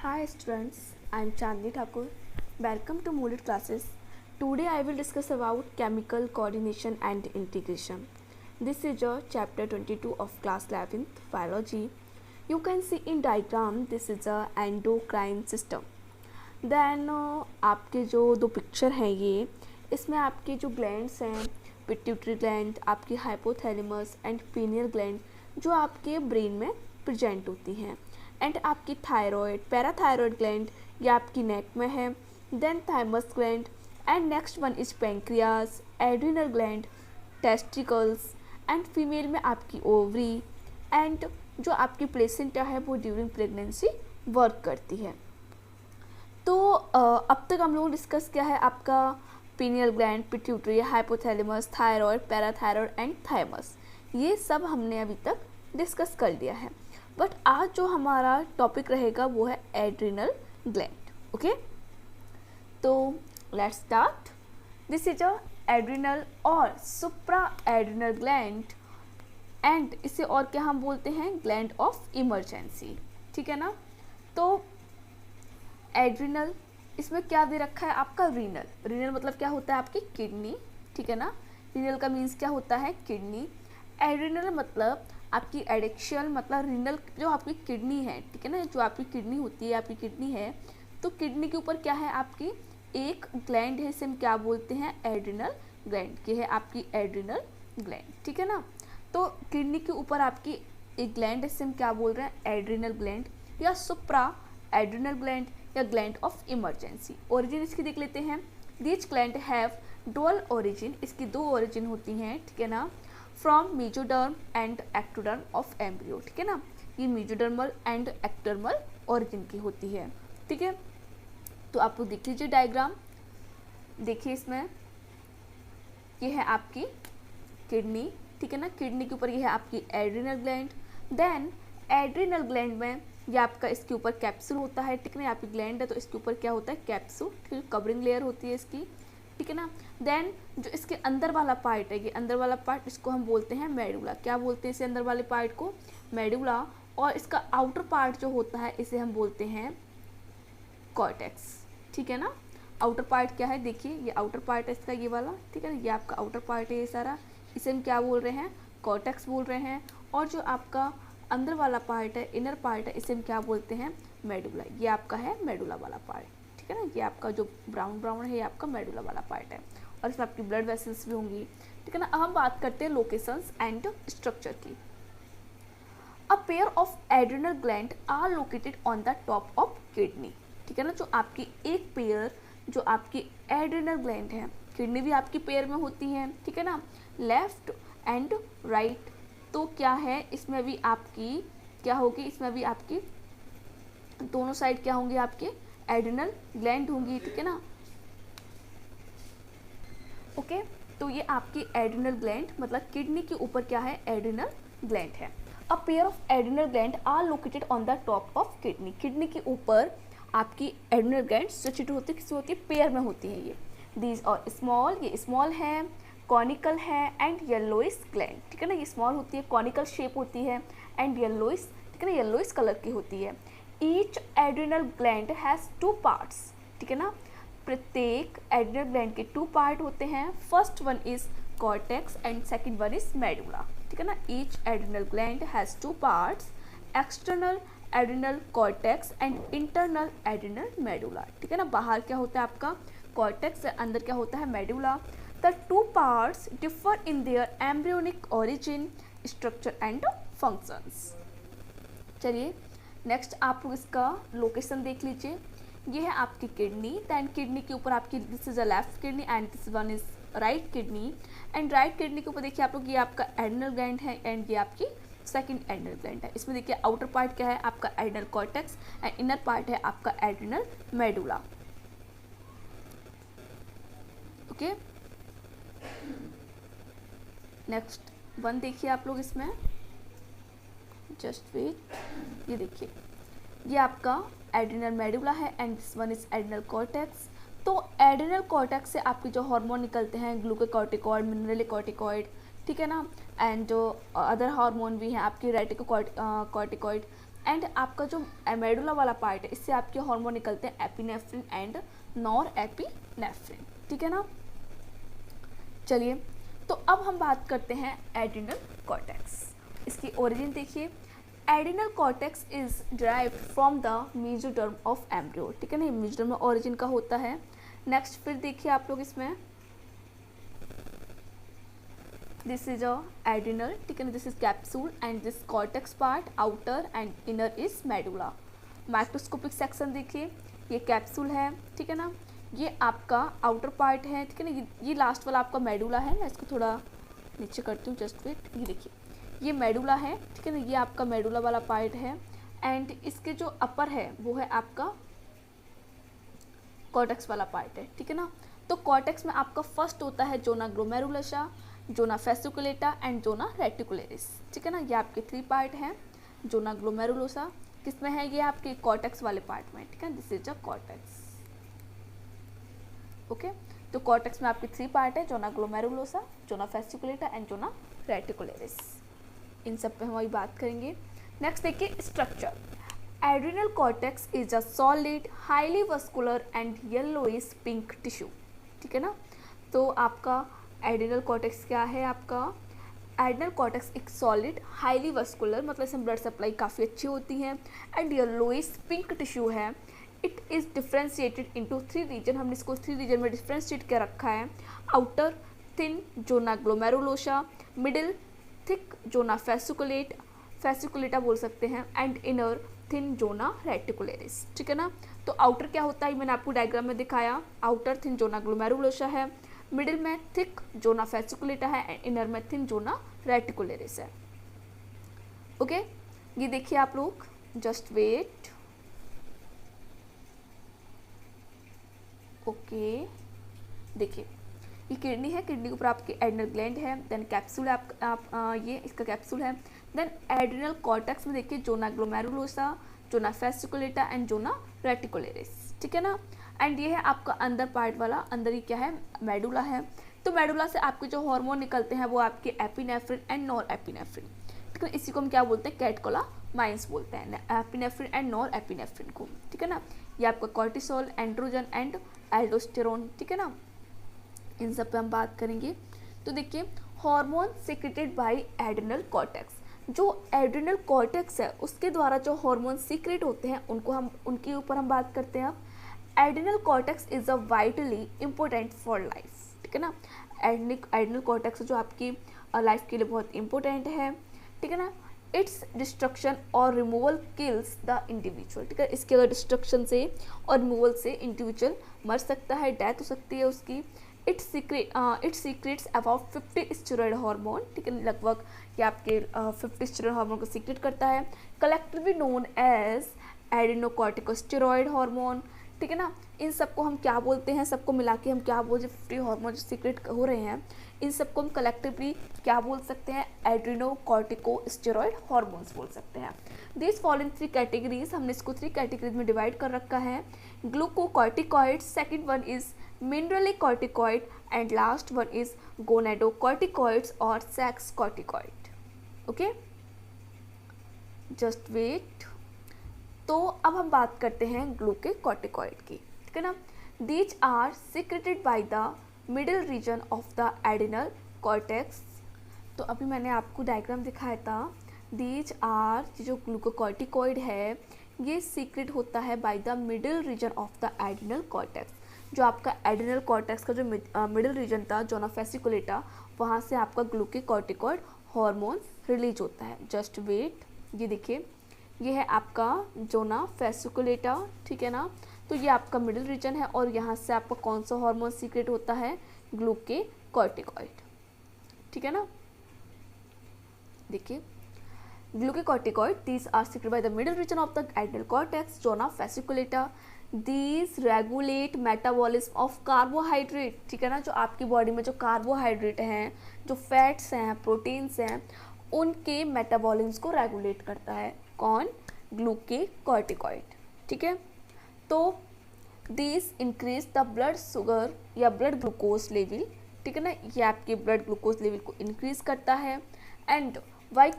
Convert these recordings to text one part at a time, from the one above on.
Hi students, I am Chandni Thakur. Welcome to Mooded classes. Today I will discuss about chemical coordination and integration. This is your chapter 22 of class 11th biology. You can see in diagram this is a endocrine system. Then आपके जो दो picture हैं ये इसमें आपके जो glands हैं pituitary gland आपकी हाइपोथैलेमस एंड पीनियल ग्लैंड जो आपके ब्रेन में प्रेजेंट होती हैं एंड आपकी थायराइड पैराथायरॉयड ग्लैंड ये आपकी नेक में है then thymus gland and next one is pancreas adrenal gland testicles and female में आपकी ओवरी एंड जो आपकी प्लेसेंटा है वो ड्यूरिंग प्रेगनेंसी वर्क करती है। तो अब तक हम लोग डिस्कस किया है आपका pineal gland pituitary hypothalamus thyroid parathyroid and thymus, ये सब हमने अभी तक डिस्कस कर लिया है। बट आज जो हमारा टॉपिक रहेगा वो है एड्रिनल ग्लैंड। ओके, तो let's start. This is a adrenal और सुप्रा एड्रिनल ग्लैंड एंड इसे और क्या हम बोलते हैं ग्लैंड ऑफ इमरजेंसी। ठीक है ना। तो एड्रिनल इसमें क्या दे रखा है आपका रीनल। रीनल मतलब क्या होता है आपकी किडनी। ठीक है ना। रीनल का मीन्स क्या होता है किडनी। एड्रिनल मतलब आपकी एडिक्शियल मतलब रीनल जो आपकी किडनी है। ठीक है ना, जो आपकी किडनी होती है आपकी किडनी है तो किडनी के ऊपर क्या है आपकी एक ग्लैंड है, इसे हम क्या बोलते हैं एड्रिनल ग्लैंड। की है आपकी एड्रिनल ग्लैंड। ठीक है ना। तो किडनी के ऊपर आपकी एक ग्लैंड है, इसे हम क्या बोल रहे हैं एड्रिनल ग्लैंड या सुप्रा एड्रिनल ग्लैंड या ग्लैंड ऑफ इमरजेंसी। ओरिजिन इसकी देख लेते हैं। This gland have dual origin, इसकी दो ओरिजिन होती हैं। ठीक है ना। From mesoderm and ectoderm of embryo. ठीक है ना, ये मेजोडर्मल एंड एक्टोडर्मल ओरिजिन की होती है। ठीक है, तो आप लोग देख लीजिए डायग्राम। देखिए इसमें ये है आपकी किडनी। ठीक है ना, किडनी के ऊपर ये है आपकी adrenal gland. Then adrenal gland में ये आपका इसके ऊपर कैप्सूल होता है। ठीक है ना, आपकी ग्लैंड है तो इसके ऊपर क्या होता है कैप्सूल, ठीक है, कवरिंग लेयर होती है इसकी। ठीक है ना। देन जो इसके अंदर वाला पार्ट है, ये अंदर वाला पार्ट इसको हम बोलते हैं मेडुला। क्या बोलते हैं इसे अंदर वाले पार्ट को मेडुला। और इसका आउटर पार्ट जो होता है इसे हम बोलते हैं कॉर्टेक्स। ठीक है ना। आउटर पार्ट क्या है देखिए, ये आउटर पार्ट है इसका ये वाला। ठीक है ना, ये आपका आउटर पार्ट है ये सारा, इसे हम क्या बोल रहे हैं कॉर्टेक्स बोल रहे हैं। और जो आपका अंदर वाला पार्ट है इनर पार्ट है इसे हम क्या बोलते हैं मेडुला। ये आपका है मेडुला वाला पार्ट। ठीक है ना, ये आपका जो ब्राउन ब्राउन है ये आपका मेडुला वाला पार्ट है और इसमें आपकी ब्लड वेसल्स भी होंगी। ठीक है ना। अब हम बात करते हैं लोकेशंस एंड स्ट्रक्चर की। A pair of adrenal gland are located on the top of kidney. ठीक है ना, जो आपकी एक पेयर जो आपकी एड्रिनल ग्लैंड है, किडनी भी आपकी पेयर में होती है। ठीक है ना, लेफ्ट एंड राइट। तो क्या है इसमें भी आपकी क्या होगी, इसमें भी आपकी दोनों साइड क्या होंगे आपके एड्रिनल ग्लैंड होंगी। ठीक है ना। ओके, तो ये आपकी एड्रिनल ग्लैंड मतलब किडनी के ऊपर क्या है एड्रिनल ग्लैंड है। A pair of adrenal gland are located on the top of kidney. Kidney के ऊपर आपकी एड्रिनल ग्लैंड सिचुएटेड होती है, किसी होती है पेयर में होती है ये। दीज और स्मॉल, ये स्मॉल है, कॉनिकल है एंड येलोइस ग्लैंड। ठीक है ना, ये स्मॉल होती है, कॉनिकल शेप होती है एंड येलोइस, ठीक है ना, येलोइस कलर की होती है। Each adrenal gland has two parts. ठीक है ना, प्रत्येक एड्रिनल ग्लैंड के टू पार्ट होते हैं। First one is cortex and second one is medulla. ठीक है ना, each adrenal gland has two parts, external adrenal cortex and internal adrenal medulla. ठीक है ना, बाहर क्या होता है आपका कॉर्टेक्स, अंदर क्या होता है medulla. The two parts differ in their embryonic origin structure and functions. चलिए नेक्स्ट आप लोग इसका लोकेशन देख लीजिए। ये है आपकी किडनी। दैन किडनी के ऊपर आपकी this is a left kidney and this one is right kidney. And right kidney के ऊपर देखिए आप लोग ये आपका एड्रिनल ग्लैंड है एंड ये आपकी सेकंड एड्रिनल ग्लैंड है। इसमें देखिए आउटर पार्ट क्या है आपका adrenal cortex and inner part है आपका adrenal medulla. Okay, next one देखिए आप लोग इसमें, जस्ट वेट। ये देखिए ये आपका एड्रिनल मेडुला है and this one is adrenal cortex. तो एड्रिनल कॉर्टेक्स से आपके जो हार्मोन निकलते हैं ग्लूकोकॉर्टिकॉइड मिनरलिकॉर्टिकॉइड। ठीक है ना, एंड जो अदर हार्मोन भी हैं आपकी रेटिकोकॉर्टिकॉइड एंड आपका जो मेडुला वाला पार्ट है इससे आपके हार्मोन निकलते हैं एपिनेफ्रिन एंड नॉर एपिनेफ्रिन, ठीक है ना। चलिए, तो अब हम बात करते हैं एड्रिनल कॉर्टेक्स। इसकी ओरिजिन देखिए, adrenal cortex is derived from the mesoderm of embryo, ठीक है ना, मेसोडर्म में ओरिजिन का होता है। नेक्स्ट फिर देखिए आप लोग इसमें, दिस इज अ एड्रिनल, ठीक है ना, this is capsule and this cortex part outer and inner is medulla. Microscopic section देखिए, ये कैप्सूल है, ठीक है ना, ये आपका आउटर पार्ट है, ठीक है ना, ये लास्ट वाला आपका मेडुला है। मैं इसको थोड़ा नीचे करती हूँ, जस्ट वेट। ये देखिए, ये मेडुला है, ठीक है ना, ये आपका मेडुला वाला पार्ट है एंड इसके जो अपर है वो है आपका कॉर्टेक्स वाला पार्ट है, ठीक है ना। तो कॉर्टेक्स में आपका फर्स्ट होता है zona glomerulosa, zona fasciculata and zona reticularis, ठीक है ना। ये आपके 3 पार्ट हैं। जोना ग्लोमेरुलोसा किसमें है, ये आपके कॉर्टेक्स वाले पार्ट में, ठीक है, this is a cortex. Okay, तो कॉर्टेक्स में आपके 3 पार्ट है, zona glomerulosa, zona fasciculata and zona reticularis. इन सब पे हम अभी बात करेंगे। नेक्स्ट देखिए structure. Adrenal cortex is a solid highly vascular and yellowish pink tissue, ठीक है ना। तो आपका एड्रिनल कॉर्टेक्स क्या है, आपका एड्रिनल कॉर्टेक्स एक सॉलिड हाईली वस्कुलर, मतलब इसमें ब्लड सप्लाई काफ़ी अच्छी होती है, एंड येलोइश पिंक टिश्यू है। It is differentiated into 3 region, हमने इसको 3 रीजन में डिफ्रेंशिएट कर रखा है। Outer thin zona glomerulosa, middle thick zona fasciculata बोल सकते हैं, and inner thin zona reticularis, ठीक है ना। तो आउटर क्या होता है, मैंने आपको डायग्राम में दिखाया, आउटर थिन जोना ग्लोमेरुलोसा है, मिडिल में थिक जोना फेसिकुलेटा है एंड इनर में थिन जोना रेटिकुलेरिस है। ओके, ये देखिए आप लोग, जस्ट वेट। ओके, देखिए ये किडनी है, किडनी के ऊपर आपकी एड्रिनल ग्लैंड है, देन कैप्सूल है ये इसका कैप्सूल है। देन एड्रिनल कॉर्टेक्स में देखिए zona glomerulosa, zona fasciculata and zona reticularis, ठीक है ना। एंड ये है आपका अंदर पार्ट वाला, अंदर ही क्या है, मेडुला है। तो मेडुला से आपके जो हार्मोन निकलते हैं वो आपके एपिनेफ्रिन एंड नॉर एपिनेफ्रिन, ठीक है, इसी को हम क्या बोलते हैं, कैटकोलामाइंस बोलते हैं, एपिनेफ्रिन एंड नॉर एपिनेफ्रिन को, ठीक है ना। ये आपका कॉर्टिसोल, एंड्रोजन एंड एल्डोस्टेरोन, ठीक है ना, इन सब पे हम बात करेंगे। तो देखिए, hormone secreted by adrenal cortex, जो एड्रिनल कॉर्टेक्स है उसके द्वारा जो हार्मोन सीक्रेट होते हैं उनके ऊपर हम बात करते हैं। अब adrenal cortex is a vitally important for life, ठीक है ना। एड्रिनल कॉर्टेक्स जो आपकी लाइफ के लिए बहुत इंपॉर्टेंट है, ठीक है ना। इट्स डिस्ट्रक्शन और रिमूवल किल्स द इंडिविजुअल, ठीक है, इसके अगर डिस्ट्रक्शन से और रिमूवल से इंडिविजुअल मर सकता है, डेथ हो सकती है उसकी। It secrets about 50 steroid hormone, ठीक है, लगभग ये आपके 50 स्टेरॉयड हार्मोन को सीक्रेट करता है, कलेक्टिवली नोन एज एडिनोकॉर्टिकोस्टेरॉयड हार्मोन, ठीक है ना। इन सबको हम क्या बोलते हैं, सबको मिला के हम क्या बोलते हैं, 50 हार्मोन जो सीक्रेट हो रहे हैं इन सबको हम कलेक्टिवली क्या बोल सकते हैं, एड्रिनोकॉर्टिकोस्टेरॉयड हार्मोन्स बोल सकते हैं। दिस फॉलो इन 3 कैटेगरीज, हमने इसको 3 कैटेगरीज में डिवाइड कर रखा है। Glucocorticoid, second one is mineralocorticoid and last one is gonadocorticoids और sex corticoid. Okay, just wait. तो अब हम बात करते हैं ग्लूकोकॉर्टिकॉइड की, ठीक है ना। These are secreted by the middle region of the adrenal cortex. तो अभी मैंने आपको डायग्राम दिखाया था, दीज आर जो ग्लूकोकॉर्टिकॉइड है ये सीक्रेट होता है by the middle region of the adrenal cortex. जो आपका एड्रिनल कॉर्टेक्स का जो मिडिल रीजन था जोना फेसिकुलेटा, वहाँ से आपका ग्लूकोकॉर्टिकॉइड हार्मोन रिलीज होता है। जस्ट वेट, ये देखिए, ये है आपका जोना फेसिकुलेटा, ठीक है ना। तो ये आपका मिडिल रीजन है और यहाँ से आपका कौन सा हार्मोन सीक्रेट होता है, ग्लूकोकॉर्टिकॉइड, ठीक है ना। देखिए, glucocorticoid these are secreted by the middle region of the adrenal cortex zona fasciculata. These regulate metabolism of carbohydrate, ठीक है ना। जो आपकी बॉडी में जो कार्बोहाइड्रेट हैं, जो फैट्स हैं, प्रोटीन्स हैं, उनके मेटाबॉलिज्म को रेगुलेट करता है कौन, ग्लूकोकॉर्टिकॉइड, ठीक है। तो this increase the blood sugar या ब्लड ग्लूकोज लेवल, ठीक है ना, ये आपके ब्लड ग्लूकोज लेवल को इंक्रीज करता है। And by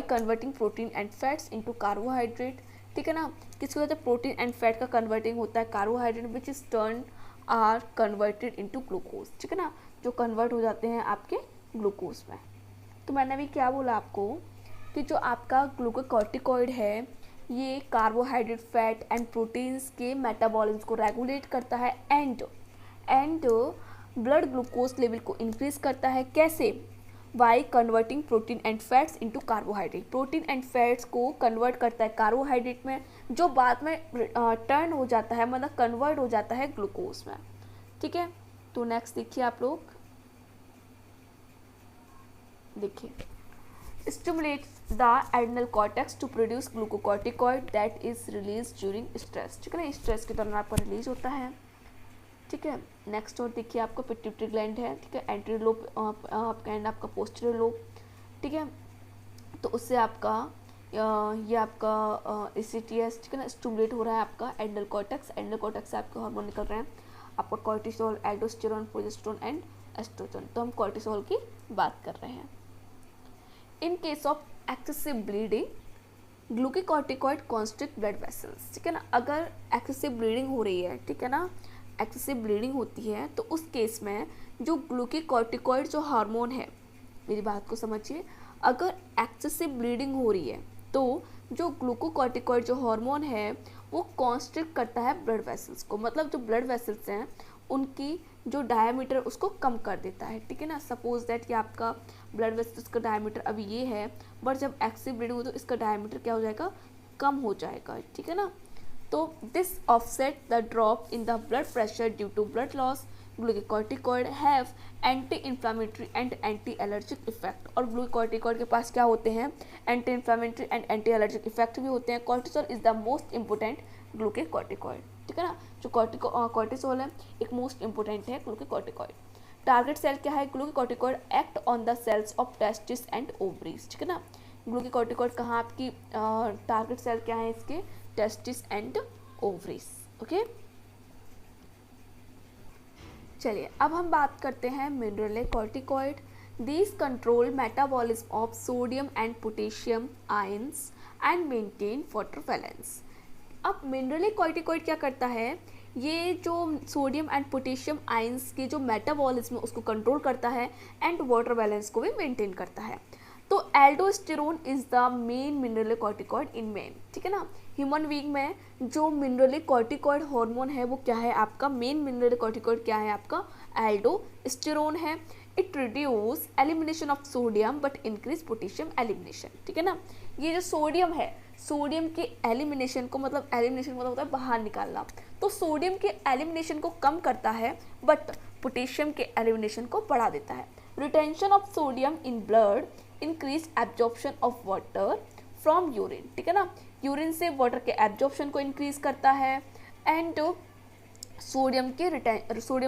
converting protein and fats into carbohydrate, ठीक है ना। किसकी वजह से प्रोटीन एंड फैट का कन्वर्टिंग होता है carbohydrate which is turn or converted into glucose, ठीक है ना, जो कन्वर्ट हो जाते हैं आपके ग्लूकोज में। तो मैंने अभी क्या बोला आपको कि जो आपका ग्लूकोकॉर्टिकॉइड है ये कार्बोहाइड्रेट, फैट एंड प्रोटीन्स के मेटाबॉलिज्म को रेगुलेट करता है एंड ब्लड ग्लूकोज लेवल को इंक्रीज करता है। कैसे? By converting protein and fats into carbohydrate. Protein and fats को कन्वर्ट करता है कार्बोहाइड्रेट में, जो बाद में टर्न हो जाता है, मतलब कन्वर्ट हो जाता है ग्लूकोज में, ठीक है। तो नेक्स्ट देखिए आप लोग, देखिए stimulates the adrenal cortex to produce glucocorticoid that is release during stress, ठीक है ना, स्ट्रेस के दौरान आपका रिलीज होता है, ठीक है। नेक्स्ट और देखिए आपका पिट्यूटरी ग्लैंड है, ठीक है, एंटीरियर लोब आपका एंड आपका पोस्टीरियर लोब, ठीक है। तो उससे आपका ये आपका ECTS, ठीक है ना, स्टिमुलेट हो रहा है आपका एड्रेनल कॉर्टेक्स से आपके हार्मोन निकल रहे हैं, आपका cortisol, aldosterone, progesterone and oestrogen. तो हम कॉर्टिसोल की बात कर रहे हैं। In case of excessive bleeding glucocorticoid constrict blood vessels, ठीक है ना, अगर एक्सेसिव ब्लीडिंग हो रही है, ठीक है ना, एक्सेसिव ब्लीडिंग होती है तो उस केस में जो ग्लूकोकॉर्टिकॉइड जो हार्मोन है, मेरी बात को समझिए, अगर एक्सेसिव ब्लीडिंग हो रही है तो जो ग्लूकोकॉर्टिकॉइड जो हार्मोन है वो कॉन्स्ट्रिक्ट करता है ब्लड वेसल्स को, मतलब जो ब्लड वेसल्स हैं उनकी जो डायमीटर उसको कम कर देता है, ठीक है ना। सपोज दैट कि आपका ब्लड वेसल्स का डायमीटर अभी ये है, बट जब एक्सेसिव ब्लीडिंग हो तो इसका डायमीटर क्या हो जाएगा, कम हो जाएगा, ठीक है ना। तो this offset the drop in the blood pressure due to blood loss. Glucocorticoid have anti inflammatory and anti allergic effect, और ग्लूकोकॉर्टिकॉइड के पास क्या होते हैं, anti inflammatory and anti allergic effect भी होते हैं। Cortisol is the most important glucocorticoid, ठीक है ना, जो कॉर्टिसोल है एक मोस्ट इंपोर्टेंट है ग्लूकोकॉर्टिकॉइड। टारगेट सेल क्या है, glucocorticoid act on the cells of testis and ovaries, ठीक है ना। ग्लूकोकॉर्टिकॉइड कहाँ आपकी टारगेट सेल क्या है इसके, टेस्टिस एंड ओवरीज, ओके। चलिए अब हम बात करते हैं mineralocorticoid. These control metabolism of sodium and potassium ions and maintain water balance. अब मिनरलोकॉर्टिकॉइड क्या करता है, ये जो सोडियम एंड पोटेशियम आयंस के जो मेटाबॉलिज्म है उसको कंट्रोल करता है एंड वाटर बैलेंस को भी मेंटेन करता है। तो aldosterone is the main mineralocorticoid in man, ठीक है ना। ह्यूमन बीइंग में जो मिनरलोकॉर्टिकॉइड हार्मोन है वो क्या है आपका, मेन मिनरलोकॉर्टिकॉइड क्या है आपका, एल्डोस्टेरोन है। It reduce elimination of sodium but increase potassium elimination, ठीक है ना। ये जो सोडियम है, सोडियम के एलिमिनेशन को, मतलब एलिमिनेशन मतलब होता है बाहर निकालना, तो सोडियम के एलिमिनेशन को कम करता है बट पोटेशियम के एलिमिनेशन को बढ़ा देता है। Retention of sodium in blood increase absorption of water from urine, ठीक है ना, यूरिन से वाटर के एब्जॉर्प्शन को इंक्रीज करता है एंड सोडियम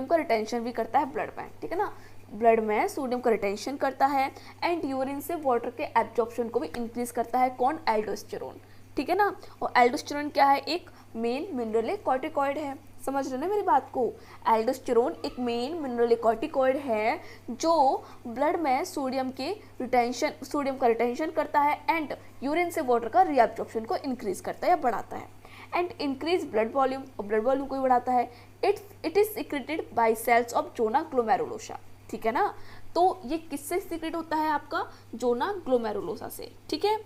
का रिटेंशन भी करता है ब्लड में, ठीक है ना, ब्लड में सोडियम का रिटेंशन करता है एंड यूरिन से वाटर के एब्जॉर्प्शन को भी इंक्रीज करता है, कौन, एल्डोस्टेरोन, ठीक है ना। और एल्डोस्टेरोन क्या है, एक मेन मिनरलोकॉर्टिकॉइड है, समझ रहे ना मेरी बात को। एल्डोस्टेरोन एक मेन मिनरलोकॉर्टिकॉइड है जो ब्लड में सोडियम का रिटेंशन करता है एंड यूरिन से वाटर का रीअब्जॉर्प्शन को इंक्रीज करता है या बढ़ाता है एंड इंक्रीज ब्लड वॉल्यूम, और ब्लड वॉल्यूम को भी बढ़ाता है। It is secreted by cells of zona glomerulosa, ठीक है ना। तो ये किससे सीक्रेट होता है आपका, जोना ग्लोमेरुलोसा से, ठीक है।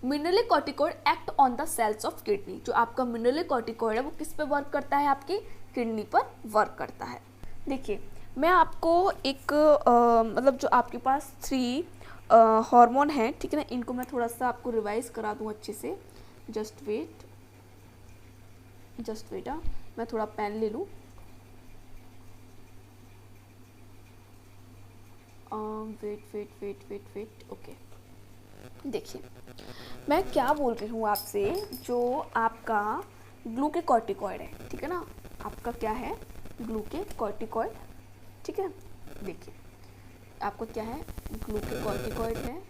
Mineralocorticoid act on the cells of kidney, जो आपका मिनरलोकॉर्टिकॉइड है वो किस पे वर्क करता है, आपकी किडनी पर वर्क करता है। देखिए मैं आपको एक मतलब जो आपके पास 3 हार्मोन हैं, ठीक है ना, इनको मैं थोड़ा सा आपको रिवाइज करा दूँ अच्छे से। जस्ट वेट मैं थोड़ा पेन ले लूँ। Wait okay. देखिए मैं क्या बोल रही हूँ आपसे, जो आपका ग्लूकोकॉर्टिकॉइड है, ठीक है ना, आपका क्या है, ग्लूकोकॉर्टिकॉइड, ठीक है। देखिए आपका क्या है, ग्लूकोकॉर्टिकॉइड है,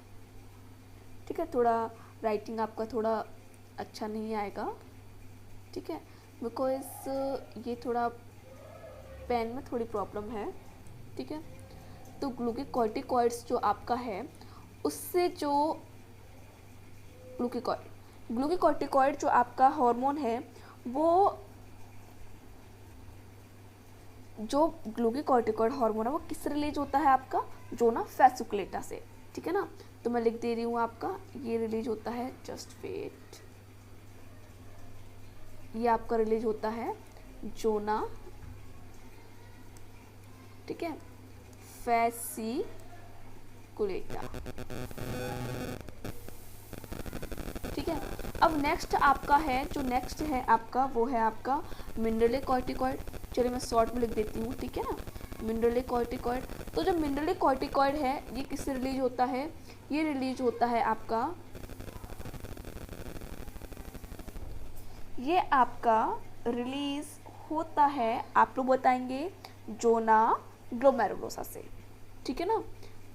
ठीक है। थोड़ा राइटिंग आपका थोड़ा अच्छा नहीं आएगा, ठीक है, बिकॉज ये थोड़ा पेन में थोड़ी प्रॉब्लम है, ठीक है। तो ग्लूकोकॉर्टिकॉइड्स जो आपका है उससे जो ग्लूकोकॉर्टिकॉइड जो आपका हार्मोन है वो जो ग्लूकोकॉर्टिकॉइड हार्मोन है वो किससे रिलीज होता है आपका जोना फैसिकुलेटा से, ठीक है ना। तो मैं लिख दे रही हूँ आपका ये रिलीज होता है, जस्ट वेट, ये आपका रिलीज होता है जोना, ठीक है, फैसिकुलेटा, ठीक है। अब नेक्स्ट आपका है, जो नेक्स्ट है आपका वो है आपका मिनरलोकॉर्टिकॉइड। चलिए मैं शॉर्ट में लिख देती हूँ, ठीक है ना, मिनरलोकॉर्टिकॉइड। तो जो मिनरलोकॉर्टिकॉइड है ये किससे रिलीज होता है, ये रिलीज होता है आपका, ये आपका रिलीज होता है, आप लोग बताएंगे, जोना ग्लोमेरुलोसा से, ठीक है ना।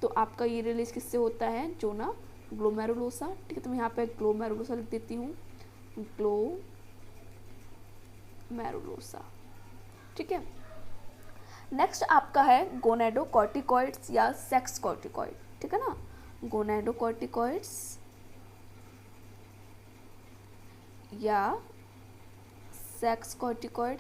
तो आपका ये रिलीज किससे होता है, जोना ग्लोमेरुलोसा, ठीक है। तो मैं यहाँ पे ग्लोमेरुलोसा लिख देती हूँ, ग्लोमेरुलोसा, ठीक है। नेक्स्ट आपका है गोनेडोकॉर्टिकॉइड्स या सेक्स कॉर्टिकॉइड, ठीक है ना, गोनेडोकॉर्टिकॉइड्स या सेक्स कॉर्टिकॉइड।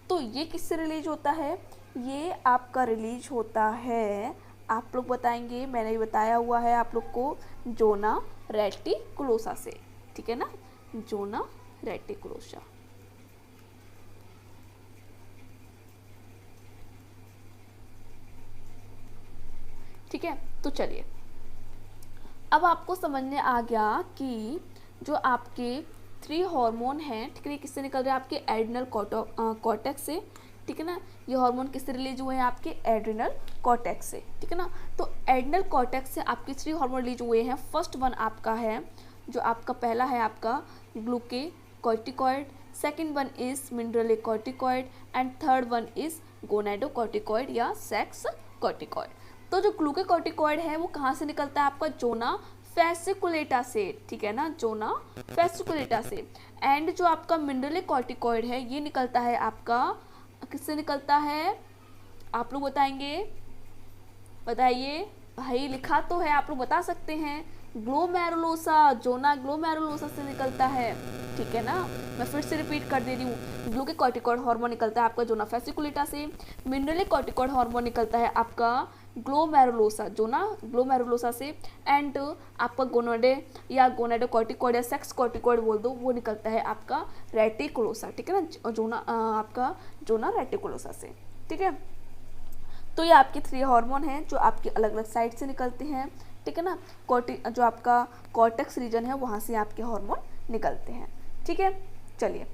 तो ये किससे रिलीज होता है, ये आपका रिलीज होता है, आप लोग बताएंगे, मैंने बताया हुआ है आप लोग को, जोना रेटिकुलोसा से, ठीक है ना, जोना रेटिकुलोसा, ठीक है। तो चलिए अब आपको समझ में आ गया कि जो आपके 3 हार्मोन हैं, ठीक है, किससे निकल रहे हैं, आपके एड्रिनल कॉर्टेक्स से, ठीक है ना। ये हार्मोन किससे रिलीज हुए हैं, आपके एड्रिनल कॉर्टेक्स से, ठीक है ना। तो एड्रिनल कॉर्टेक्स से आपके 3 हार्मोन रिलीज हुए हैं। फर्स्ट वन आपका है, जो आपका पहला है आपका glucocorticoid, second one is mineralocorticoid and third one is gonadocorticoid या सेक्स कॉर्टिकॉइड। तो जो ग्लूकोकॉर्टिकॉइड है वो कहाँ से निकलता है, आपका जोना फैसिकुलेटा से, ठीक है ना, जोना फैसिकुलेटा से। एंड जो आपका मिनरलोकॉर्टिकॉइड है ये निकलता है आपका, किससे निकलता है, आप लोग बताएंगे, बताइए भाई, लिखा तो है, आप लोग बता सकते हैं, ग्लोमेरुलोसा, जोना ग्लोमेरुलोसा से निकलता है, ठीक है ना। मैं फिर से रिपीट कर दे रही हूँ, ग्लूकोकॉर्टिकॉइड हार्मोन निकलता है आपका जोना फैसिकुलेटा से, मिनरलोकॉर्टिकॉइड हार्मोन निकलता है आपका ग्लोमेरुलोसा, जोना ग्लोमेरुलोसा से, एंड आपका गोनेडे या गोनेडोकॉर्टिकॉइड या सेक्स कॉर्टिकॉइड बोल दो, वो निकलता है आपका रेटिकुलोसा, ठीक है ना, जोना आपका जोना रेटिकुलोसा से, ठीक है। तो ये आपके 3 हार्मोन हैं जो आपके अलग अलग साइड से निकलते हैं, ठीक है ना। जो आपका कॉर्टेक्स रीजन है वहाँ से आपके हार्मोन निकलते हैं, ठीक है। चलिए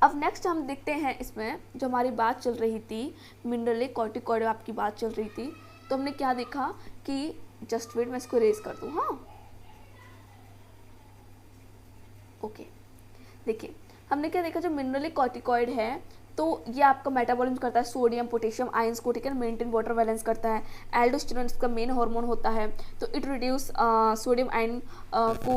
अब नेक्स्ट हम देखते हैं, इसमें जो हमारी बात चल रही थी मिनरलोकॉर्टिकॉइड आपकी बात चल रही थी, तो हमने क्या देखा कि, जस्ट वेट मैं इसको रेज कर दूँ, हाँ ओके, देखिए हमने क्या देखा, जो मिनरलोकॉर्टिकॉइड है तो ये आपका मेटाबॉलिज्म करता है सोडियम पोटेशियम आयंस को, ठीक है, मेंटेन वाटर बैलेंस करता है। एल्डोस्टेरोन इसका मेन हार्मोन होता है, तो इट रिड्यूस सोडियम आयन को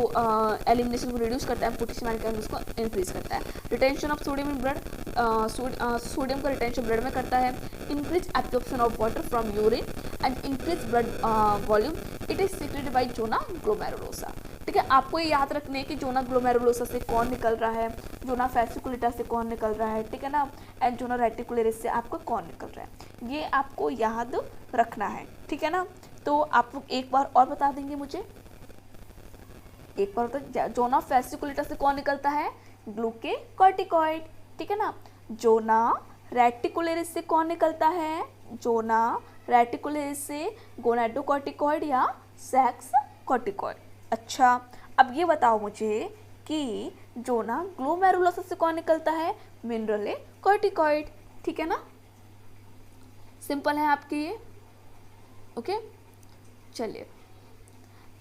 एलिमिनेशन को रिड्यूस करता है, पोटेशियम आयन का उसको इंक्रीज करता है। Retention of sodium in blood, sodium का रिटेंशन ब्लड में करता है। Increase absorption of water from urine and increase blood volume, it is secreted by zona glomerulosa, ठीक है। आपको ये याद रखने कि जोना ग्लोमेरुलोसा से कौन निकल रहा है, जोना फैसिकुलेटा से कौन निकल रहा है, ठीक है ना, एंड जोना रेटिकुलरिस से आपका कौन निकल रहा है, ये आपको याद रखना है, ठीक है ना। तो आप लोग एक बार और बता देंगे मुझे, एक बार तो जोना फैसिकुलेटा से कौन निकलता है, ग्लूकोकॉर्टिकॉइड, ठीक है ना। जोना रेटिकुलरिस से कौन निकलता है, जोना रेटिकुलरिस से गोनेडोकॉर्टिकॉइड या सेक्स कॉर्टिकॉइड। अच्छा अब ये बताओ मुझे कि जोना ग्लोमेरुलोसा से कौन निकलता है, मिनरलोकॉर्टिकॉइड, ठीक है ना, सिंपल है आपके ये, ओके। चलिए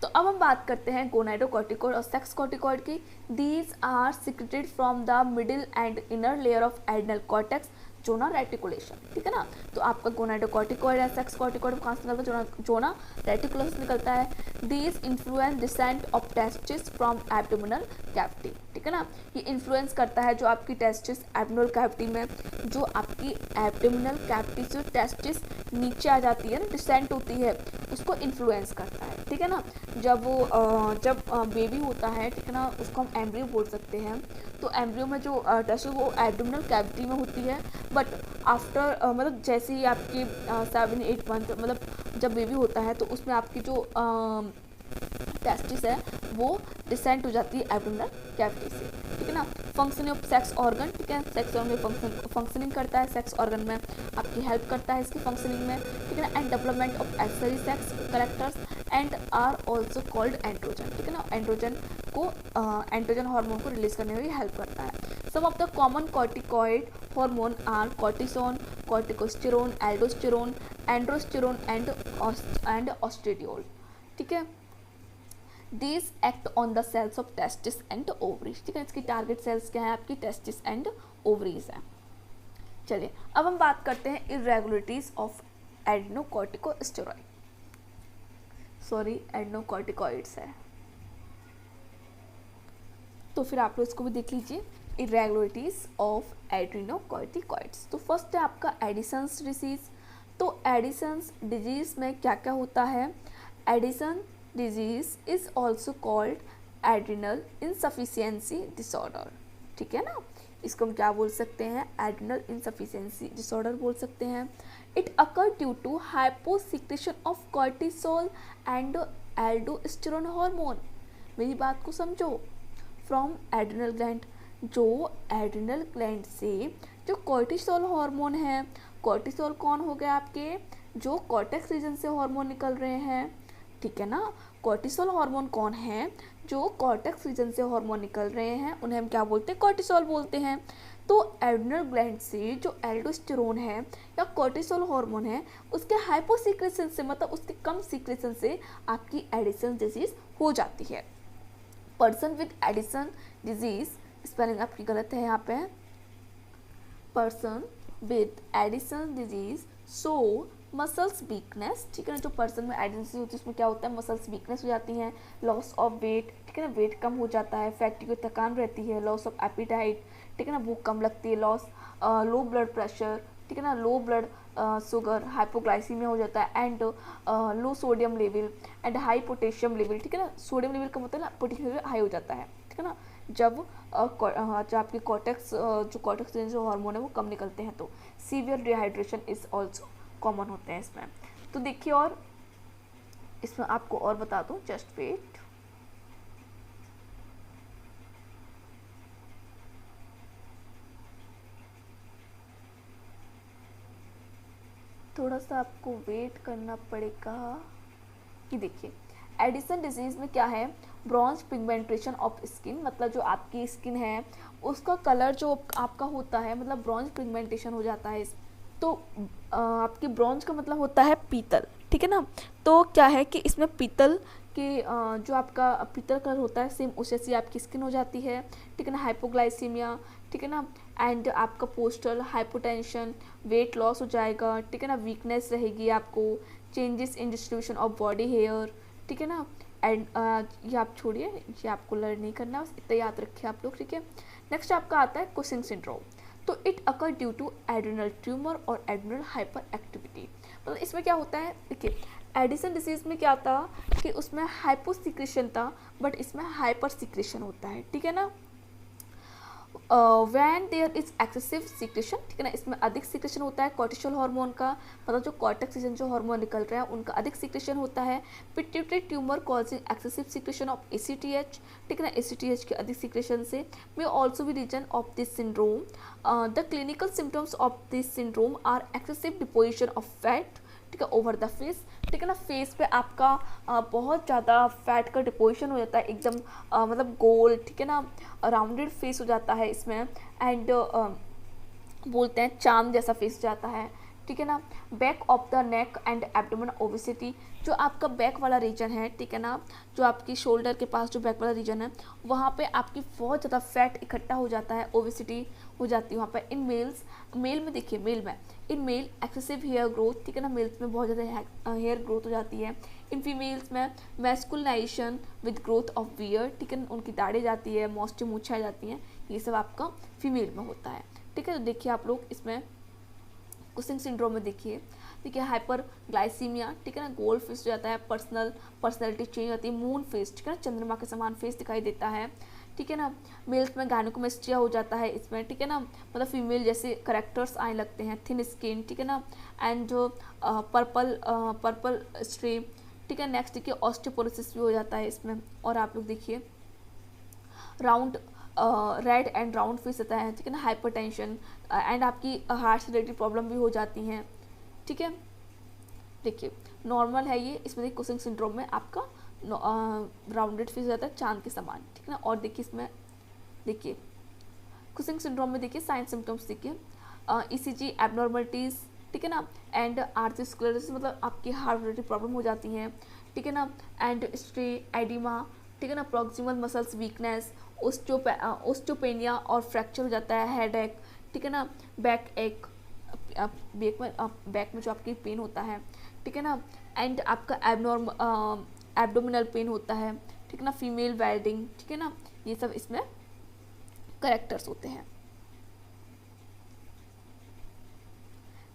तो अब हम बात करते हैं गोनेडोकॉर्टिकॉइड और सेक्स कॉर्टिकॉइड की। These are secreted from the middle and inner layer of adrenal cortex, zona reticulation, ठीक है ना। तो आपका गोनेडोकॉर्टिकॉइड या सेक्स कॉर्टिकॉइड कहाँ से निकलता है, जोना रेटिकुलस निकलता है। These influence descent of testis from abdominal cavity, ठीक है ना। ये इन्फ्लुएंस करता है जो आपकी टेस्टिस एब्डोमिनल कैविटी में, जो आपकी एब्डोमिनल कैविटी से टेस्टिस नीचे आ जाती है ना, डिसेंट होती है, उसको इन्फ्लुएंस करता है, ठीक है ना। जब वो जब बेबी होता है, ठीक है ना, उसको हम एम्ब्रियो बोल सकते हैं। तो एम्ब्रियो में जो टेस्ट वो एब्डोमिनल कैविटी में होती है, बट आफ्टर मतलब जैसे ही आपकी 7-8 मंथ मतलब जब बेबी होता है तो उसमें आपकी जो टेस्टिस है वो डिसेंट हो जाती है एब्डोमिनल कैविटी से, ठीक है ना। फंक्शनिंग ऑफ सेक्स ऑर्गन, ठीक है, सेक्स ऑर्गन फंक्शनिंग करता है, सेक्स ऑर्गन में आपकी हेल्प करता है इसकी फंक्शनिंग में, ठीक है ना। And development of accessory sex characters and are also called androgen, ठीक है ना। एंड्रोजन को एंड्रोजन हार्मोन को रिलीज करने में भी हेल्प करता है। Some of the common corticoid hormone are cortisone, corticosterone, aldosterone, androsterone and oestradiol, ठीक है। These act on the cells of testis and ovaries, ठीक है। इसकी टारगेट सेल्स क्या है, आपकी टेस्टिस एंड ओवरीज है। चलिए अब हम बात करते हैं इरेगुलरिटीज ऑफ एडेनोकॉर्टिकोस्टेरॉइड, सॉरी एडेनोकॉर्टिकॉइड्स है, तो फिर आप लोग इसको भी देख लीजिए, इरेगुलरिटीज ऑफ एडेनोकॉर्टिकॉइड्स। तो फर्स्ट है आपका एडिसन्स डिजीज। तो एडिसन्स डिजीज में क्या क्या होता है, Addison disease is also called adrenal insufficiency disorder, ठीक है ना। इसको हम क्या बोल सकते हैं, एड्रिनल इनसफिशियंसी डिसऑर्डर बोल सकते हैं। It occur due to hyposecretion of cortisol and aldosterone hormone. मेरी बात को समझो, फ्रॉम एड्रिनल ग्लैंड, जो एड्रिनल ग्लैंड से जो कॉर्टिसोल हार्मोन है, कॉर्टिसोल कौन हो गया आपके, जो कॉर्टेक्स रीजन से हार्मोन निकल रहे हैं, ठीक है ना। कॉर्टिसोल हार्मोन कौन है, जो कॉर्टेक्स रीजन से हार्मोन निकल रहे हैं, उन्हें हम क्या बोलते हैं, कॉर्टिसोल बोलते हैं। तो एड्रिनल ग्लैंड से जो एल्डोस्टेरोन है या कॉर्टिसोल हार्मोन है, उसके हाइपोसिक्रेशन से मतलब उसके कम सीक्रेशन से आपकी एडिसन डिजीज हो जाती है। Person with Addison disease, spelling आपकी गलत है यहाँ पे, person with Addison disease so muscles weakness, ठीक है ना। जो पर्सन में एडिसन होती है उसमें क्या होता है, मसल्स वीकनेस हो जाती हैं, लॉस ऑफ वेट, ठीक है ना, वेट कम हो जाता है, फैटी को थकान रहती है, लॉस ऑफ एपिटाइट, ठीक है ना, भूख कम लगती है, लॉस लो ब्लड प्रेशर, ठीक है ना, लो ब्लड शुगर, हाइपोग्लाइसीमिया हो जाता है, and low sodium level and high potassium level, ठीक है ना। सोडियम लेवल का मतलब ना पोटेशियम लेवल हाई हो जाता है, ठीक है ना, जब आपके कॉर्टेक्स जो कॉर्टेक्स जो हार्मोन है वो कम निकलते हैं। तो severe dehydration is also common होते हैं इसमें। तो देखिए और इसमें आपको और बता दूं, जस्ट वेट, थोड़ा सा आपको वेट करना पड़ेगा। कि देखिए एडिसन डिजीज में क्या है, ब्रॉन्ज पिगमेंटेशन ऑफ स्किन, मतलब जो आपकी स्किन है उसका कलर जो आपका होता है, मतलब ब्रॉन्ज पिगमेंटेशन हो जाता है। तो आपकी ब्रॉन्ज का मतलब होता है पीतल, ठीक है ना। तो क्या है कि इसमें पीतल के जो आपका पीतल कलर होता है सेम उस जैसी आपकी स्किन हो जाती है, ठीक है ना। हाइपोग्लाइसीमिया, ठीक है ना, एंड आपका पोस्टल हाइपोटेंशन, वेट लॉस हो जाएगा, ठीक है ना, वीकनेस रहेगी आपको, changes in distribution of body hair, ठीक है ना। एंड ये आप छोड़िए, ये आपको लर्न नहीं करना, बस इतना याद रखिए आप लोग, ठीक है। नेक्स्ट आपका आता है कुशिंग सिंड्रोम। तो it occur due to adrenal tumour और एड्रिनल हाइपर एक्टिविटी। मतलब इसमें क्या होता है, देखिए एडिसन डिजीज में क्या था कि उसमें हाइपोसिक्रेशन था, बट इसमें हाइपर सिक्रेशन होता है, ठीक है ना। When there is excessive secretion, ठीक है ना, इसमें अधिक सिक्रेशन होता है कॉर्टिसोल हार्मोन का, मतलब जो कॉर्टेक्स रीजन जो हार्मोन निकल रहा है उनका अधिक सिक्रेशन होता है। Pituitary tumour causing excessive secretion of ACTH, ठीक है ना, ACTH के अधिक सिक्रेशन से मे ऑल्सो भी reason of this syndrome. The clinical symptoms of this syndrome are excessive deposition of fat, ठीक है, ओवर द फेस, ठीक है ना। फेस पे आपका बहुत ज़्यादा फैट का डिपोजिशन हो जाता है, एकदम मतलब गोल, ठीक है ना, राउंडेड फेस हो जाता है इसमें, एंड बोलते हैं चांद जैसा फेस हो जाता है, ठीक है ना। Back of the neck and abdomen obesity, जो आपका बैक वाला रीजन है, ठीक है ना, जो आपकी शोल्डर के पास जो बैक वाला रीजन है वहाँ पे आपकी बहुत ज़्यादा फैट इकट्ठा हो जाता है, ओबेसिटी हो जाती है वहाँ पे। इन मेल्स, मेल में देखिए, मेल में in male excessive hair growth, ठीक है ना, मेल्स में बहुत ज़्यादा हेयर ग्रोथ हो जाती है। इन फीमेल्स में मैस्कुलिनाइजेशन विद ग्रोथ ऑफ बियर्ड, ठीक है, उनकी दाढ़ी जाती है, मोस्टी मूछें आ जाती हैं, ये सब आपका फीमेल में होता है, ठीक है। तो देखिए आप लोग इसमें कुशिंग सिंड्रोम में देखिए देखिए हाइपर ग्लाइसीमिया, ठीक है ना, गोल्ड फेस हो जाता है, पर्सनैलिटी चेंज होती है, मून फेस, ठीक है ना, चंद्रमा के समान फेस दिखाई देता है, ठीक है ना। मेल्स में गायनेकोमेस्टिया हो जाता है इसमें, ठीक है ना, मतलब फीमेल जैसे करेक्टर्स आने लगते हैं, थिन स्किन, ठीक है ना, एंड जो पर्पल स्ट्रीम, ठीक है। नेक्स्ट देखिए ऑस्टियोपोरोसिस भी हो जाता है इसमें, और आप लोग देखिए round red and round face आता है, ठीक है ना, हाइपरटेंशन एंड आपकी हार्ट से रिलेटेड प्रॉब्लम भी हो जाती हैं, ठीक है। देखिए नॉर्मल है ये, इसमें देखिए कुशिंग सिंड्रोम में आपका राउंडेड फेस हो जाता है चांद के समान, ठीक है ना। और देखिए इसमें देखिए कुशिंग सिंड्रोम में देखिए साइन सिम्टम्स देखिए ईसीजी एबनॉर्मलिटीज़, ठीक है ना, एंड आर्थरोस्क्लेरोसिस मतलब आपकी हार्ट रिलेटेड प्रॉब्लम हो जाती हैं, ठीक है ना, एंड स्ट्रे एडिमा, ठीक है ना, प्रॉक्सिमल मसल्स वीकनेस, ओस्टियोपेनिया और फ्रैक्चर हो जाता है, हेड एक, ठीक है ना, बैक एक, बैक में जो आपकी पेन होता है, ठीक है ना, एंड आपका एब्डोमिनल पेन होता है, ठीक है ना, फीमेल वेल्डिंग, ठीक है ना, ये सब इसमें करेक्टर्स होते हैं।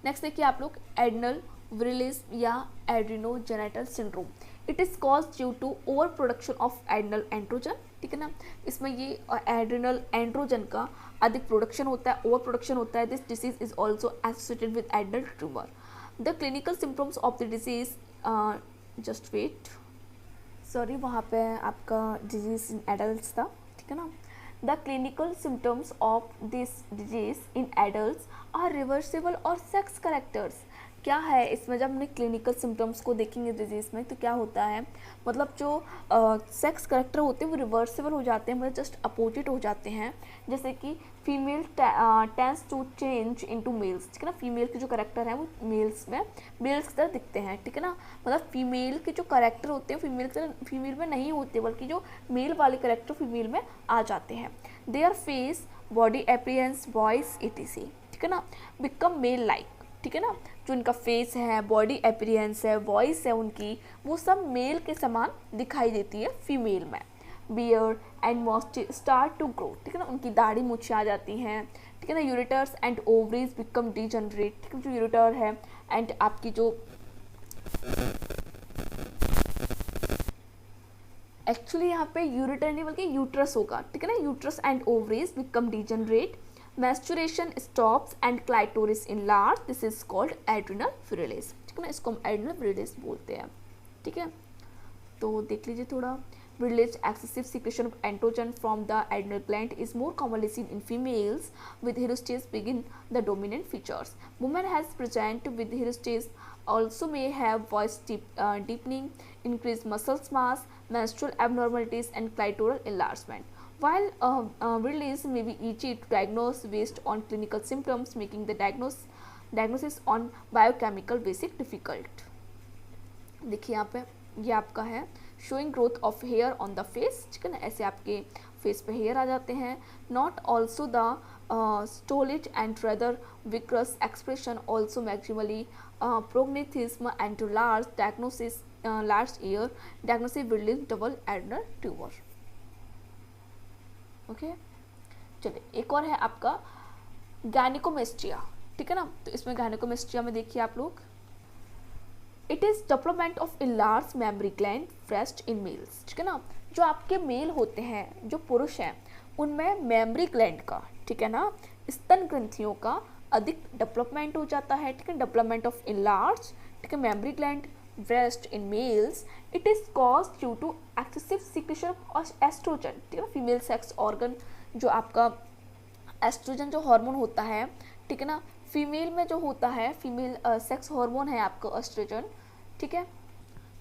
नेक्स्ट देखिए आप लोग एड्रिनल विरिलिज्म या adrenogenital syndrome. It is cause due to over production of adrenal androgen, ठीक है ना, इसमें ये एड्रिनल एंड्रोजन का अधिक प्रोडक्शन होता है, ओवर प्रोडक्शन होता है। This disease is also associated with adrenal tumour. The clinical symptoms of the disease, just wait, sorry वहाँ पे आपका डिजीज इन एडल्ट था, ठीक है ना। The clinical symptoms of this disease in adult are reversible और सेक्स करेक्टर्स। क्या है इसमें, जब हमने क्लिनिकल सिम्टम्स को देखेंगे डिजीज़ में तो क्या होता है, मतलब जो सेक्स करेक्टर होते हैं वो रिवर्सिबल हो जाते हैं, मतलब जस्ट अपोजिट हो जाते हैं। जैसे कि female tends to change into males, ठीक है ना, फीमेल के जो करेक्टर हैं वो मेल्स की तरह दिखते हैं, ठीक है ना, मतलब फीमेल के जो करेक्टर होते हैं फीमेल में नहीं होते, बल्कि जो मेल वाले करेक्टर फीमेल में आ जाते हैं। Their face, body appearance, voice etc, ठीक है ना, बिकम मेल लाइक, ठीक है ना, जो उनका फेस है, बॉडी अपीयरेंस है, वॉइस है उनकी, वो सब मेल के समान दिखाई देती है फीमेल में। Beard and moustache start to grow, ठीक है ना, उनकी दाढ़ी मूछें आ जाती हैं, ठीक है ना। Ureters and ovaries become degenerate, ठीक है, जो यूरेटर है एंड आपकी जो एक्चुअली यहाँ पे यूरेटर नहीं बल्कि यूट्रस होगा, ठीक है ना, uterus and ovaries become degenerate, menstruation stops and clitoris enlarge, this is called adrenal virility, ठीक है ना, इसको हम adrenal virility बोलते हैं, ठीक है। तो देख लीजिए थोड़ा, virility excessive secretion of androgen from the adrenal gland is more commonly seen in females with hirsutis begin the dominant features. Women has present with hirsutis also may have voice deepening, increased muscle mass, menstrual abnormalities and clitoral enlargement. While virility may be easy to diagnose based on clinical symptoms, making the diagnosis on biochemical basic difficult. देखिए यहाँ पे ये आपका है showing growth of hair on the face, ठीक है ना, ऐसे आपके फेस पे हेयर आ जाते हैं। Not also the stolid and rather vigorous expression, also maximally prognathism and large diagnosis, large ear diagnosis virility double adrenal tumor। Okay चलिए एक और है आपका गायनेकोमेस्टिया, ठीक है ना, तो इसमें गायनेकोमेस्टिया में देखिए आप लोग, it is development of enlarge mammary gland breast in males, ठीक है ना, जो आपके मेल होते हैं जो पुरुष हैं उनमें मेमरी ग्लैंड का, ठीक है ना, स्तन ग्रंथियों का अधिक डेवलपमेंट हो जाता है, ठीक है, डेवलपमेंट ऑफ इनलार्ज, ठीक है, mammary gland breast in males, it is caused due to excessive secretion of estrogen, ठीक है ना, फीमेल सेक्स ऑर्गन जो आपका एस्ट्रोजन जो हार्मोन होता है, ठीक है ना, फीमेल में जो होता है फीमेल सेक्स हार्मोन है आपका एस्ट्रोजन, ठीक है,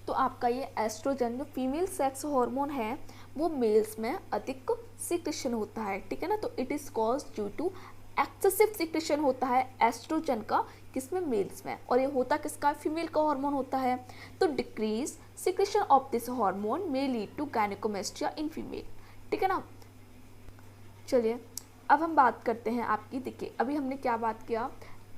तो आपका ये एस्ट्रोजन जो फीमेल सेक्स हार्मोन है वो मेल्स में अधिक सिक्रेशन होता है, ठीक है ना, तो it is caused due to excessive secretion होता है एस्ट्रोजन का, किसमें, मेल्स में, और ये होता किसका, फीमेल का हार्मोन होता है। तो decrease secretion of this hormone may lead to gynaecomastia in female, ठीक है ना। चलिए अब हम बात करते हैं आपकी, देखिए अभी हमने क्या बात किया,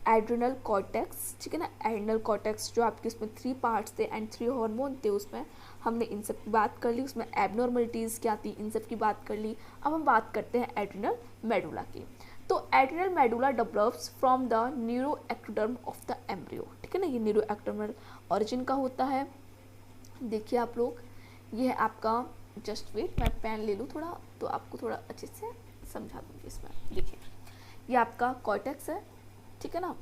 एड्रिनल कॉर्टेक्स, ठीक है ना, एड्रिनल कॉर्टेक्स जो आपके उसमें 3 पार्ट्स थे एंड 3 हार्मोन थे, उसमें हमने इन सब की बात कर ली, उसमें एबनॉर्मलिटीज़ क्या थी इन सब की बात कर ली। अब हम बात करते हैं एड्रिनल मेडुला की। तो adrenal medulla develops from the neuroectoderm of the embryo, ठीक है ना, ये न्यूरोएक्टोडर्मल ओरिजिन का होता है। देखिए आप लोग, ये है आपका, जस्ट वेट मैं पेन ले लूँ थोड़ा तो आपको थोड़ा अच्छे से समझा दूँगी इसमें। देखिए ये आपका कॉर्टेक्स है, ठीक है ना,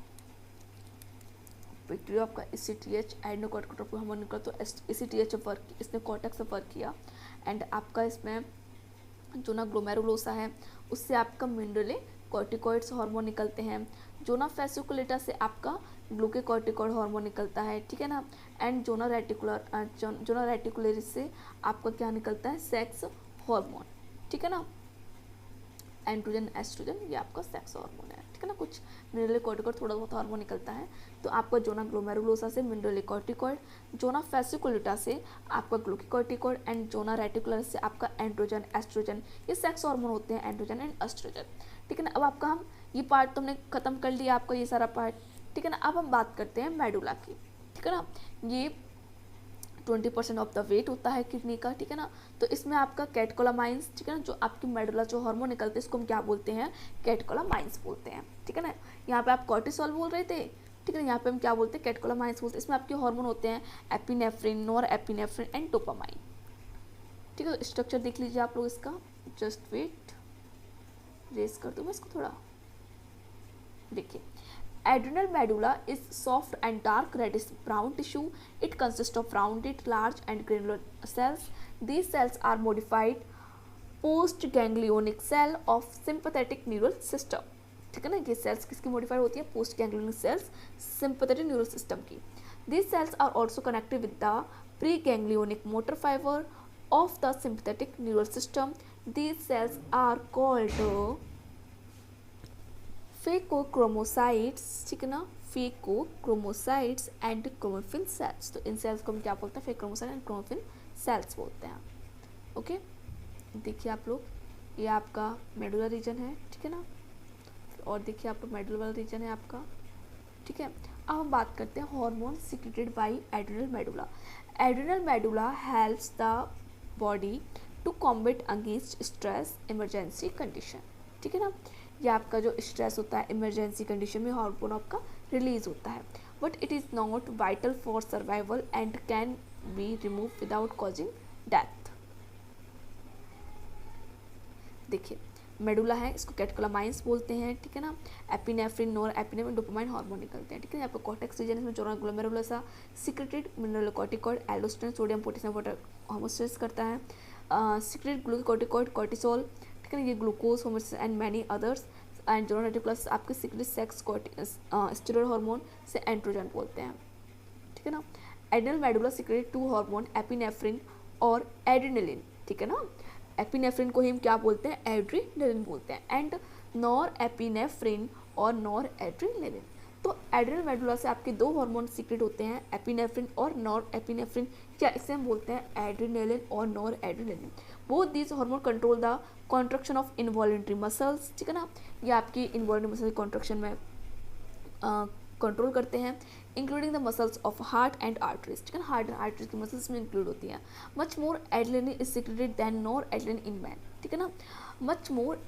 पिट्यूटरी आपका ECTH एडनोकॉर्टिकल हार्मोन निकला, तो ECTH वर्क, इसने कॉर्टेक्स से वर्क किया। एंड आपका इसमें जो ना ग्लोमेरुलोसा है उससे आपका मिनरले कॉर्टिकॉइड्स हार्मोन निकलते हैं। जोना फेसिकुलेटा से आपका ग्लूकेकॉर्टिकॉइड हार्मोन निकलता है, ठीक है ना। एंड जोना रेटिकुलरिस से आपका क्या निकलता है, सेक्स हार्मोन, ठीक है ना। एंड्रोजन एस्ट्रोजन ये आपका सेक्स हार्मोन है, ठीक है ना। कुछ मिनरल कॉर्टिकॉइड थोड़ा बहुत हार्मोन निकलता है। तो आपका जोना ग्लोमेरुलोसा से मिनरल कॉर्टिकॉइड, जोना फेसिकुलेटा से आपका ग्लूकेकॉर्टिकॉइड एंड जोना रेटिकुलर से आपका एंड्रोजन एस्ट्रोजन, ये सेक्स हार्मोन होते हैं, एंड्रोजन एंड एस्ट्रोजन, ठीक है ना। अब आपका हम ये पार्ट तो हमने खत्म कर लिया आपका ये सारा पार्ट, ठीक है ना। अब हम बात करते हैं मेडुला की, ठीक है ना। ये 20% ऑफ द वेट होता है किडनी का, ठीक है ना। तो इसमें आपका कैटकोलामाइंस, ठीक है ना, जो आपकी मेडुला जो हार्मोन निकलते हैं इसको हम क्या बोलते हैं, कैटकोलामाइंस बोलते हैं, ठीक है ना। यहाँ पे आप कॉर्टिसोल बोल रहे थे, ठीक है ना, यहाँ पे हम क्या बोलते हैं, कैटकोलामाइंस बोलते हैं। इसमें आपके हार्मोन होते हैं epinephrine, nor epinephrine and dopamine, ठीक है। स्ट्रक्चर देख लीजिए आप लोग इसका, जस्ट वेट, रेस कर दूँ मैं इसको थोड़ा। देखिए adrenal medulla is soft and dark reddish brown tissue. It consists of rounded, large and granular cells. These cells are modified post-ganglionic cell of sympathetic neural system, ठीक है ना। ये सेल्स किसकी मॉडिफाइड होती है, post ganglionic cells sympathetic neural system की। These cells are also connected with the preganglionic motor fiber of the sympathetic neural system. These cells are called फेकोक्रोमोसाइट्स, ठीक है ना, फेकोक्रोमोसाइट्स एंड क्रोमोफिन सेल्स। तो इन सेल्स को हम क्या बोलते हैं, फेकोक्रोमोसाइट एंड क्रोमोफिन सेल्स बोलते हैं, ओके। देखिए आप लोग, ये आपका मेडुला रीजन है, ठीक है ना, और देखिए आपका मेडुला वाला रीजन है आपका, ठीक है। अब हम बात करते हैं hormone secreted by adrenal medulla. Adrenal medulla helps the body to combat against stress emergency condition, ठीक है ना। ये आपका जो स्ट्रेस होता है इमरजेंसी कंडीशन में हार्मोन आपका रिलीज होता है, but it is not vital for survival and can be remove without causing death. देखिए मेडुला है, इसको कैटकोलामाइंस बोलते हैं, ठीक है ना। Epinephrine, nor epinephrine, dopamine hormone निकलते हैं, ठीक है। आपका कॉर्टेक्स रीजन इसमें zona glomerulosa secreted mineral corticoid, aldosterone, sodium, potassium, water homeostasis करता है। सिक्रेट ग्लूकोकॉर्टिकॉइड, कॉर्टिसोल, ठीक है ना, ये glucose homeostasis and many others. And zona reticulus आपके सिक्रेट सेक्स स्टेरॉयड हार्मोन से एंड्रोजन बोलते हैं, ठीक है ना। Adrenal medulla secrete two hormone epinephrine और एड्रिनलिन, ठीक है ना। एपिनेफ्रिन को ही हम क्या बोलते हैं, एड्रिनलिन बोलते हैं, एंड नॉर एपिनेफ्रिन और नॉर एड्रिनलिन। तो एड्रिनल मेडुला से आपके दो हार्मोन सीक्रेट होते हैं, एपिनेफ्रिन और नॉर एपिनेफ्रिन, क्या इसे हम बोलते हैं एड्रिनलिन और nor adrenaline. Both these hormone control the contraction of involuntary muscles, ठीक है ना। ये आपकी इनवॉलेंट्री मसल कॉन्ट्रक्शन में कंट्रोल करते हैं, including the muscles of heart and arteries, ठीक है ना। हार्ट एंड आर्टरीज की मसल्स में इंक्लूड होती हैं। Much more adrenaline is secreted than nor adrenaline in man, ठीक है ना। Much more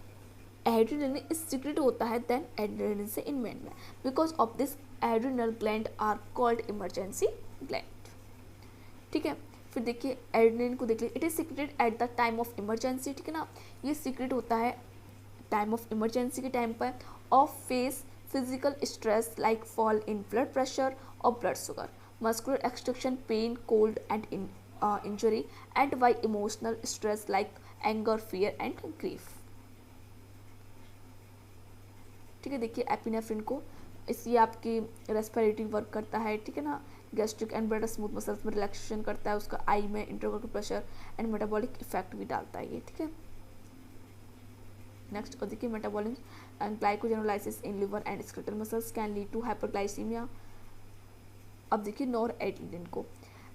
adrenaline is secret होता है देन एड्रेनलिन से इन मैन में, because of this adrenal gland are called emergency gland, ठीक है। फिर देखिए एड्रेनलिन को देख लीजिए, it is secreted at the time of emergency, ठीक है ना। ये सीक्रेट होता है टाइम ऑफ इमरजेंसी के टाइम पर, of face physical stress like fall in blood pressure और blood sugar, muscular extraction, pain, cold and injury, and by emotional stress like anger, fear and grief, ठीक है। देखिए epinephrine को इसलिए आपकी respiratory work करता है, ठीक है ना। Gastric and blood smooth muscles में रिलैक्सेशन करता है, उसका आई में intraocular pressure and metabolic effect भी डालता है ये, ठीक है। नेक्स्ट और देखिए metabolism and glycogenolysis in liver and skeletal muscles can lead to hyperglycaemia. अब देखिए नॉर एड्रेनलिन को,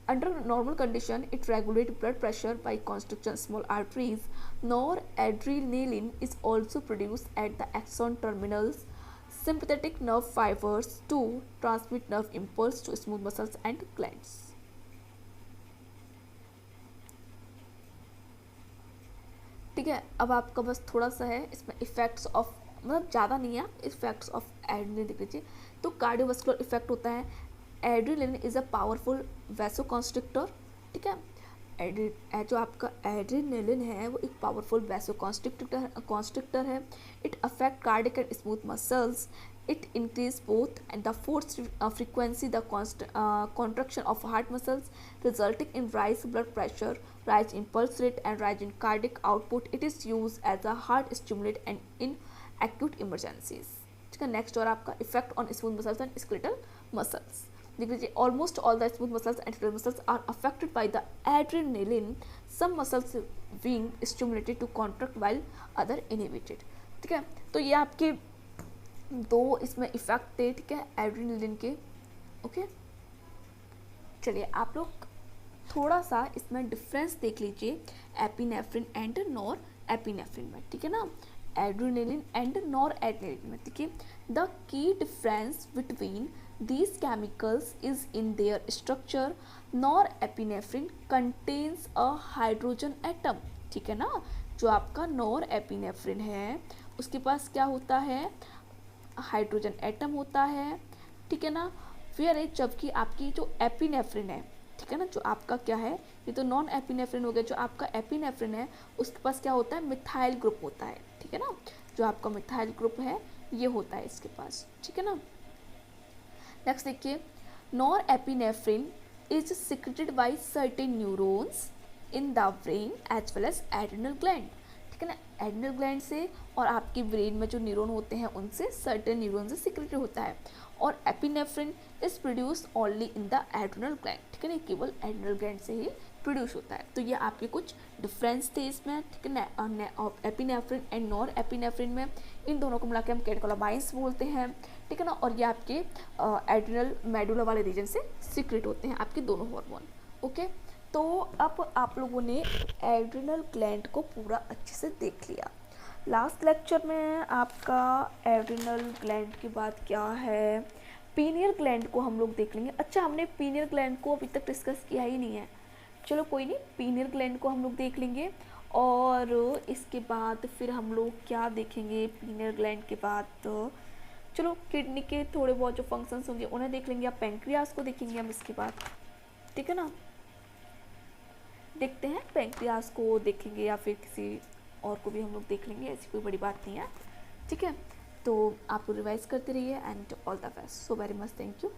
under normal condition it regulate blood pressure by constriction small arteries. Nor adrenaline is also produced at the axon terminals sympathetic nerve fibers to transmit nerve impulse to smooth muscles and glands, ठीक है। अब आपका बस थोड़ा सा है इसमें effects of मतलब ज़्यादा नहीं है, इफेक्ट्स ऑफ एड्रेनलिन देख लीजिए। तो कार्डियोवास्कुलर इफेक्ट होता है, adrenaline is a powerful vasoconstrictor, ठीक है। जो आपका एड्रेनलिन है वो एक पावरफुल वैसोकॉन्स्ट्रिक्टर है। It affect cardiac and smooth muscles, it increase both and the force frequency, the contraction of heart muscles, resulting in rise blood pressure, rise in pulse rate and rise in cardiac output. It is used as a heart stimulant and in acute emergencies. ठीक है। Next और आपका effect on smooth muscles and skeletal muscles देख लीजिए। Almost all the smooth muscles and skeletal muscles are affected by the adrenaline, some muscles being stimulated to contract while other inhibited, ठीक है। तो ये आपके दो इसमें इफेक्ट थे, ठीक है, एड्रेनलिन के। ओके, चलिए आप लोग थोड़ा सा इसमें डिफरेंस देख लीजिए एपिनेफ्रिन एंड नॉर एपिनेफ्रिन में, ठीक है ना, एड्रेनलिन एंड नॉर एड्रेनलिन में, ठीक है। The key difference between these chemicals is in their structure. Norepinephrine contains a hydrogen atom, ठीक है ना। जो आपका नॉरएपिनेफ्रिन है उसके पास क्या होता है, हाइड्रोजन एटम होता है, ठीक है ना। फिर जबकि आपकी जो एपिनेफ्रिन है, ठीक है ना, जो आपका क्या है, ये तो नॉन एपिनेफ्रिन हो गया, जो आपका एपिनेफ्रिन है उसके पास क्या होता है, मिथाइल ग्रुप होता है, ठीक है ना। जो आपका मिथाइल ग्रुप है ये होता है इसके पास, ठीक है ना। नेक्स्ट देखिए, norepinephrine is secreted by certain neurons in the brain as well as adrenal gland, ठीक है ना। एड्रिनल ग्लैंड से और आपकी ब्रेन में जो न्यूरॉन होते हैं उनसे सर्टेन न्यूरॉन से सिक्रेटेड होता है। और epinephrine is produce only in the adrenal gland, ठीक है ना, केवल एड्रिनल ग्लैंड से ही प्रोड्यूस होता है। तो ये आपके कुछ डिफरेंस थे इसमें, ठीक है ना, एपिनेफ्रिन एंड नॉर एपिनेफ्रिन में। इन दोनों को मिला के हम कैटेकोलामाइंस बोलते हैं, ठीक है ना। और ये आपके एड्रिनल मेडुला वाले रीजन से सीक्रेट होते हैं आपके दोनों हार्मोन। ओके, तो अब आप लोगों ने एड्रिनल ग्लैंड को पूरा अच्छे से देख लिया। लास्ट लेक्चर में आपका एड्रिनल ग्लैंड के बाद क्या है, पीनियल ग्लैंड को हम लोग देख लेंगे। अच्छा, हमने पीनियल ग्लैंड को अभी तक डिस्कस किया ही नहीं है, चलो कोई नहीं, पीनियल ग्लैंड को हम लोग देख लेंगे। और इसके बाद फिर हम लोग क्या देखेंगे पीनियल ग्लैंड के बाद, तो चलो किडनी के थोड़े बहुत जो फंक्शंस होंगे उन्हें देख लेंगे, या पेंक्रियास को देखेंगे हम इसके बाद, ठीक है ना। देखते हैं पेंक्रियास को देखेंगे या फिर किसी और को भी हम लोग देख लेंगे, ऐसी कोई बड़ी बात नहीं है, ठीक है। तो आप रिवाइज करते रहिए and all the best, so very much, thank you.